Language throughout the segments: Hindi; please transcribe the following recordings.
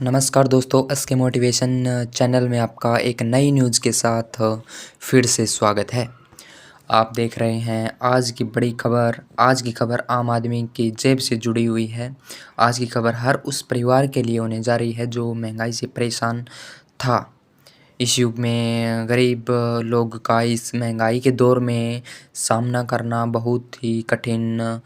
नमस्कार दोस्तों, एसके मोटिवेशन चैनल में आपका एक नई न्यूज़ के साथ फिर से स्वागत है। आप देख रहे हैं आज की खबर आम आदमी की जेब से जुड़ी हुई है। आज की खबर हर उस परिवार के लिए होने जा रही है जो महंगाई से परेशान था। इस युग में गरीब लोग का इस महंगाई के दौर में सामना करना बहुत ही कठिन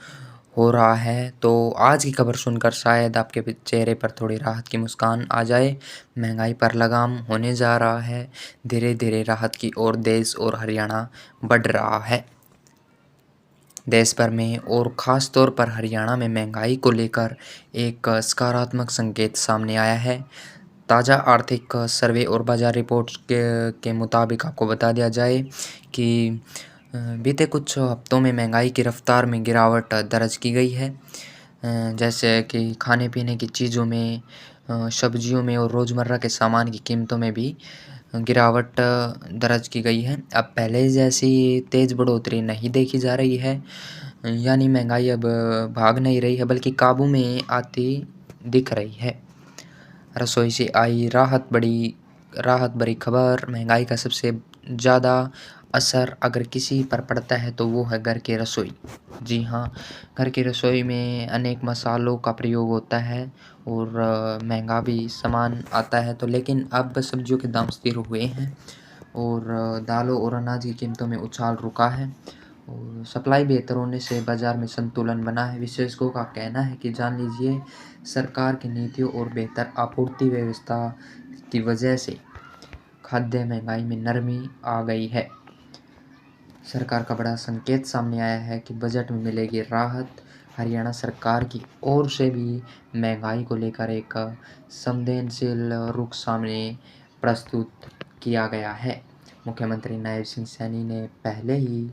हो रहा है। तो आज की खबर सुनकर शायद आपके चेहरे पर थोड़ी राहत की मुस्कान आ जाए। महंगाई पर लगाम होने जा रहा है। धीरे-धीरे राहत की ओर देश और हरियाणा बढ़ रहा है। देश भर में और ख़ास तौर पर हरियाणा में महंगाई को लेकर एक सकारात्मक संकेत सामने आया है। ताज़ा आर्थिक सर्वे और बाज़ार रिपोर्ट के मुताबिक आपको बता दिया जाए कि बीते कुछ हफ्तों में महंगाई की रफ़्तार में गिरावट दर्ज की गई है। जैसे कि खाने-पीने की चीज़ों में, सब्जियों में और रोज़मर्रा के सामान की कीमतों में भी गिरावट दर्ज की गई है। अब पहले जैसी तेज़ बढ़ोतरी नहीं देखी जा रही है, यानी महंगाई अब भाग नहीं रही है बल्कि काबू में आती दिख रही है। रसोई से आई राहत भरी खबर। महंगाई का सबसे ज़्यादा असर अगर किसी पर पड़ता है तो वो है घर की रसोई। जी हाँ, घर की रसोई में अनेक मसालों का प्रयोग होता है और महंगा भी सामान आता है। तो लेकिन अब सब्जियों के दाम स्थिर हुए हैं और दालों और अनाज की कीमतों में उछाल रुका है और सप्लाई बेहतर होने से बाज़ार में संतुलन बना है। विशेषज्ञों का कहना है कि जान लीजिए, सरकार की नीतियों और बेहतर आपूर्ति व्यवस्था की वजह से खाद्य महंगाई में नरमी आ गई है। सरकार का बड़ा संकेत सामने आया है कि बजट में मिलेगी राहत। हरियाणा सरकार की ओर से भी महंगाई को लेकर एक संवेदनशील रुख सामने प्रस्तुत किया गया है। मुख्यमंत्री नायब सिंह सैनी ने पहले ही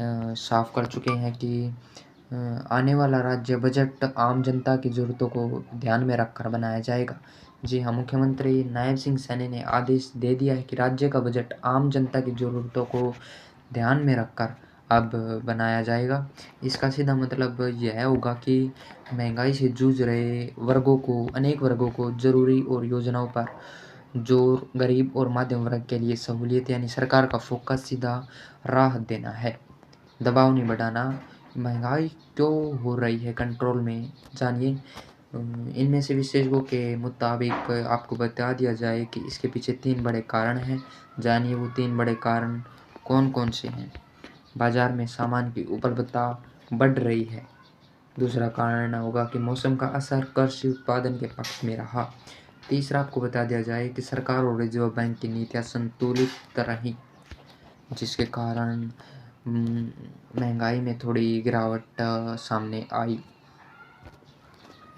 साफ कर चुके हैं कि आने वाला राज्य बजट आम जनता की ज़रूरतों को ध्यान में रखकर बनाया जाएगा। जी हाँ, मुख्यमंत्री नायब सिंह सैनी ने आदेश दे दिया है कि राज्य का बजट आम जनता की ज़रूरतों को ध्यान में रखकर अब बनाया जाएगा। इसका सीधा मतलब यह होगा कि महंगाई से जूझ रहे अनेक वर्गों को ज़रूरी और योजनाओं पर जोर, गरीब और मध्यम वर्ग के लिए सहूलियत, यानी सरकार का फोकस सीधा राहत देना है, दबाव नहीं बढ़ाना। महंगाई क्यों हो रही है कंट्रोल में, जानिए। इनमें से विशेषज्ञों के मुताबिक आपको बता दिया जाए कि इसके पीछे 3 बड़े कारण हैं। जानिए वो 3 बड़े कारण कौन-कौन से हैं। बाज़ार में सामान की उपलब्धता बढ़ रही है। दूसरा कारण होगा कि मौसम का असर कृषि उत्पादन के पक्ष में रहा। तीसरा आपको बता दिया जाए कि सरकार और रिज़र्व बैंक की नीतियाँ संतुलित रहीं, जिसके कारण महंगाई में थोड़ी गिरावट सामने आई।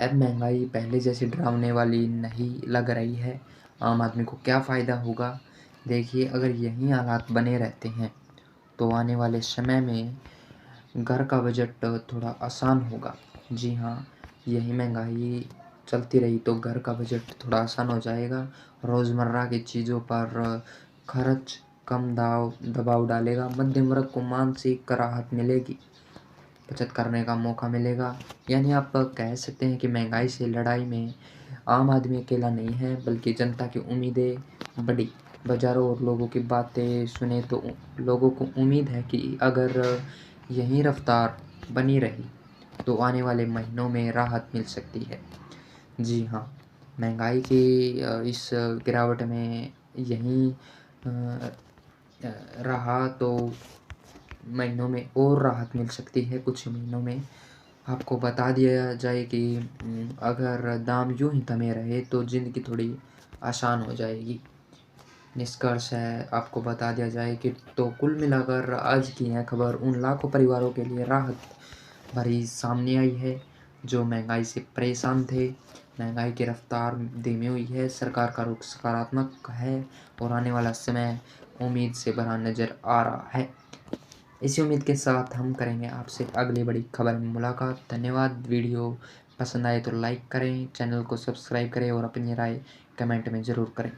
अब महंगाई पहले जैसी डरावने वाली नहीं लग रही है। आम आदमी को क्या फ़ायदा होगा? देखिए, अगर यही हालात बने रहते हैं तो आने वाले समय में घर का बजट थोड़ा आसान होगा। जी हाँ, यही महंगाई चलती रही तो घर का बजट थोड़ा आसान हो जाएगा। रोज़मर्रा की चीज़ों पर खर्च कम दबाव डालेगा। मध्यम वर्ग को मानसिक राहत मिलेगी, बचत करने का मौका मिलेगा। यानी आप कह सकते हैं कि महंगाई से लड़ाई में आम आदमी अकेला नहीं है बल्कि जनता की उम्मीदें बड़ी। बाज़ारों और लोगों की बातें सुने तो लोगों को उम्मीद है कि अगर यही रफ़्तार बनी रही तो आने वाले महीनों में राहत मिल सकती है। जी हाँ, महंगाई की इस गिरावट में यहीं रहा तो महीनों में और राहत मिल सकती है। कुछ महीनों में आपको बता दिया जाए कि अगर दाम यूँ ही थमे रहे तो ज़िंदगी थोड़ी आसान हो जाएगी। निष्कर्ष है, आपको बता दिया जाए कि तो कुल मिलाकर आज की यह खबर उन लाखों परिवारों के लिए राहत भरी सामने आई है जो महंगाई से परेशान थे। महंगाई की रफ्तार धीमी हुई है, सरकार का रुख सकारात्मक है और आने वाला समय उम्मीद से भरा नज़र आ रहा है। इसी उम्मीद के साथ हम करेंगे आपसे अगली बड़ी खबर में मुलाकात। धन्यवाद। वीडियो पसंद आए तो लाइक करें, चैनल को सब्सक्राइब करें और अपनी राय कमेंट में ज़रूर करें।